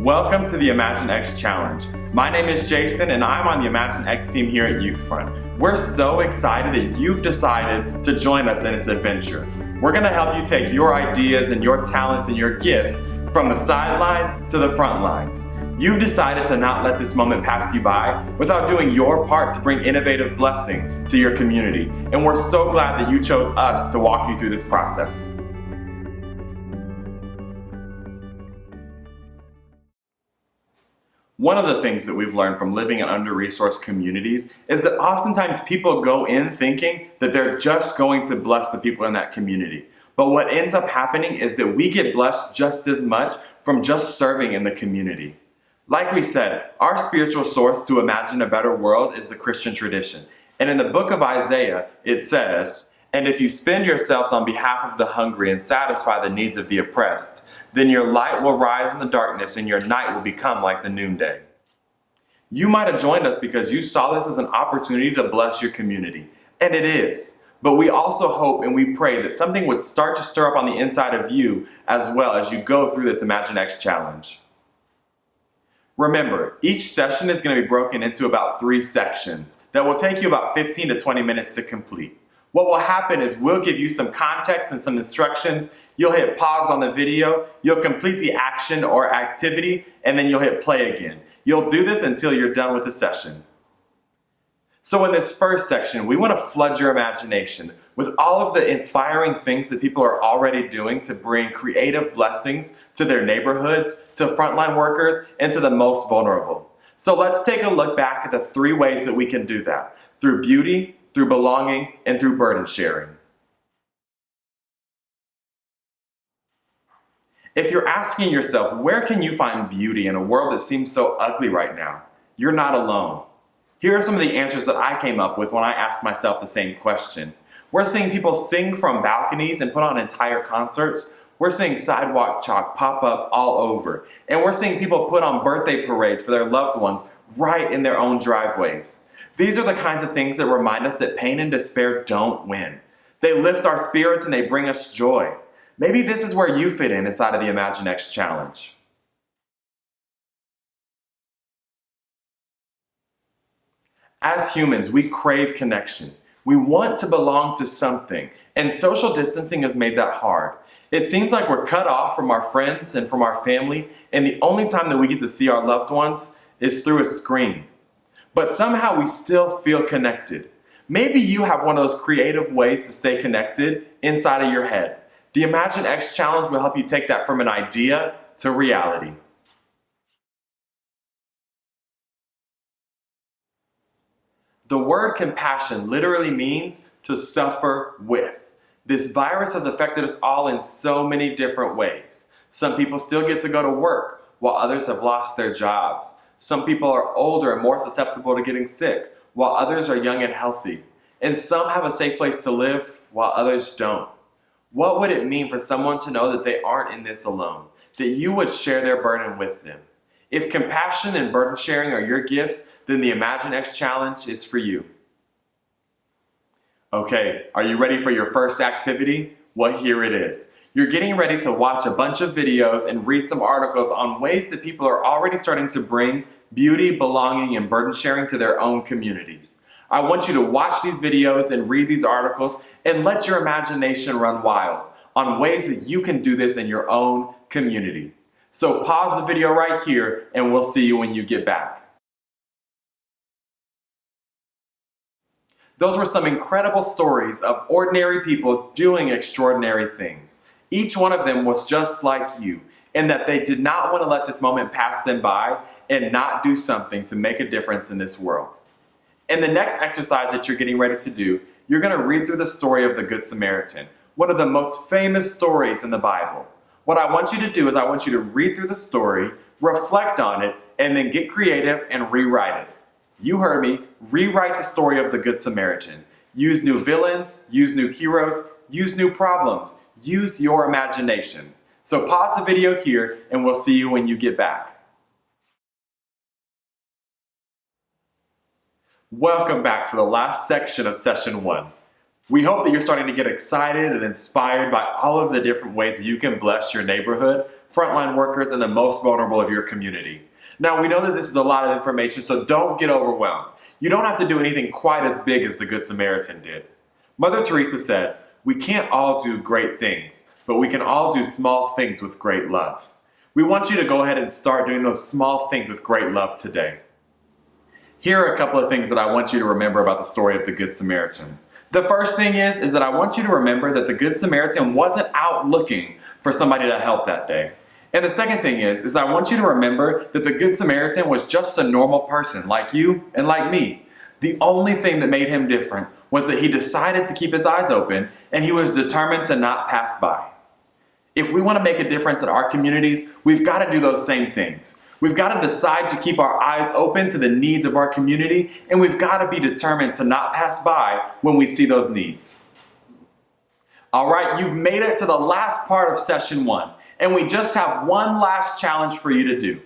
Welcome to the ImagineX Challenge. My name is Jason and I'm on the ImagineX team here at Youth Front. We're so excited that you've decided to join us in this adventure. We're going to help you take your ideas and your talents and your gifts from the sidelines to the front lines. You've decided to not let this moment pass you by without doing your part to bring innovative blessing to your community. And we're so glad that you chose us to walk you through this process. One of the things that we've learned from living in under-resourced communities is that oftentimes people go in thinking that they're just going to bless the people in that community. But what ends up happening is that we get blessed just as much from just serving in the community. Like we said, our spiritual source to imagine a better world is the Christian tradition. And in the book of Isaiah, it says, "And if you spend yourselves on behalf of the hungry and satisfy the needs of the oppressed, then your light will rise in the darkness and your night will become like the noonday." You might have joined us because you saw this as an opportunity to bless your community. And it is. But we also hope and we pray that something would start to stir up on the inside of you as well as you go through this ImagineX challenge. Remember, each session is going to be broken into about 3 sections that will take you about 15 to 20 minutes to complete. What will happen is we'll give you some context and some instructions. You'll hit pause on the video, you'll complete the action or activity, and then you'll hit play again. You'll do this until you're done with the session. So in this first section, we want to flood your imagination with all of the inspiring things that people are already doing to bring creative blessings to their neighborhoods, to frontline workers, and to the most vulnerable. So let's take a look back at the 3 ways that we can do that: through beauty, through belonging, and through burden sharing. If you're asking yourself, where can you find beauty in a world that seems so ugly right now? You're not alone. Here are some of the answers that I came up with when I asked myself the same question. We're seeing people sing from balconies and put on entire concerts. We're seeing sidewalk chalk pop up all over. And we're seeing people put on birthday parades for their loved ones right in their own driveways. These are the kinds of things that remind us that pain and despair don't win. They lift our spirits and they bring us joy. Maybe this is where you fit in inside of the ImagineX Challenge. As humans, we crave connection. We want to belong to something, and social distancing has made that hard. It seems like we're cut off from our friends and from our family, and the only time that we get to see our loved ones is through a screen. But somehow we still feel connected. Maybe you have one of those creative ways to stay connected inside of your head. The ImagineX Challenge will help you take that from an idea to reality. The word compassion literally means to suffer with. This virus has affected us all in so many different ways. Some people still get to go to work, while others have lost their jobs. Some people are older and more susceptible to getting sick, while others are young and healthy. And some have a safe place to live, while others don't. What would it mean for someone to know that they aren't in this alone, that you would share their burden with them? If compassion and burden sharing are your gifts, then the ImagineX Challenge is for you. Okay, are you ready for your first activity? Well, here it is. You're getting ready to watch a bunch of videos and read some articles on ways that people are already starting to bring beauty, belonging, and burden sharing to their own communities. I want you to watch these videos and read these articles and let your imagination run wild on ways that you can do this in your own community. So pause the video right here and we'll see you when you get back. Those were some incredible stories of ordinary people doing extraordinary things. Each one of them was just like you, in that they did not want to let this moment pass them by and not do something to make a difference in this world. In the next exercise that you're getting ready to do, you're going to read through the story of the Good Samaritan, one of the most famous stories in the Bible. What I want you to do is I want you to read through the story, reflect on it, and then get creative and rewrite it. You heard me, rewrite the story of the Good Samaritan. Use new villains, use new heroes, use new problems. Use your imagination. So pause the video here and we'll see you when you get back. Welcome back for the last section of session 1. We hope that you're starting to get excited and inspired by all of the different ways that you can bless your neighborhood, frontline workers, and the most vulnerable of your community. Now, we know that this is a lot of information, so don't get overwhelmed. You don't have to do anything quite as big as the Good Samaritan did. Mother Teresa said, "We can't all do great things, but we can all do small things with great love." We want you to go ahead and start doing those small things with great love today. Here are a couple of things that I want you to remember about the story of the Good Samaritan. The first thing is that I want you to remember that the Good Samaritan wasn't out looking for somebody to help that day. And the second thing is I want you to remember that the Good Samaritan was just a normal person like you and like me. The only thing that made him different was that he decided to keep his eyes open and he was determined to not pass by. If we want to make a difference in our communities, we've got to do those same things. We've got to decide to keep our eyes open to the needs of our community, and we've got to be determined to not pass by when we see those needs. All right, you've made it to the last part of session 1, and we just have one last challenge for you to do.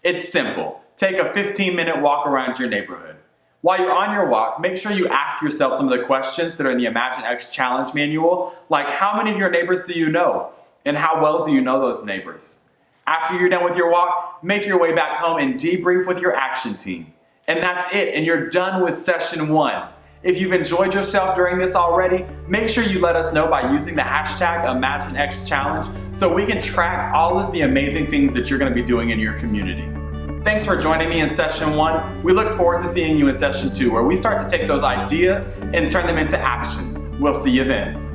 It's simple. Take a 15-minute walk around your neighborhood. While you're on your walk, make sure you ask yourself some of the questions that are in the ImagineX challenge manual, like how many of your neighbors do you know? And how well do you know those neighbors? After you're done with your walk, make your way back home and debrief with your action team. And that's it, and you're done with session 1. If you've enjoyed yourself during this already, make sure you let us know by using the hashtag ImagineXChallenge so we can track all of the amazing things that you're going to be doing in your community. Thanks for joining me in session 1. We look forward to seeing you in session 2, where we start to take those ideas and turn them into actions. We'll see you then.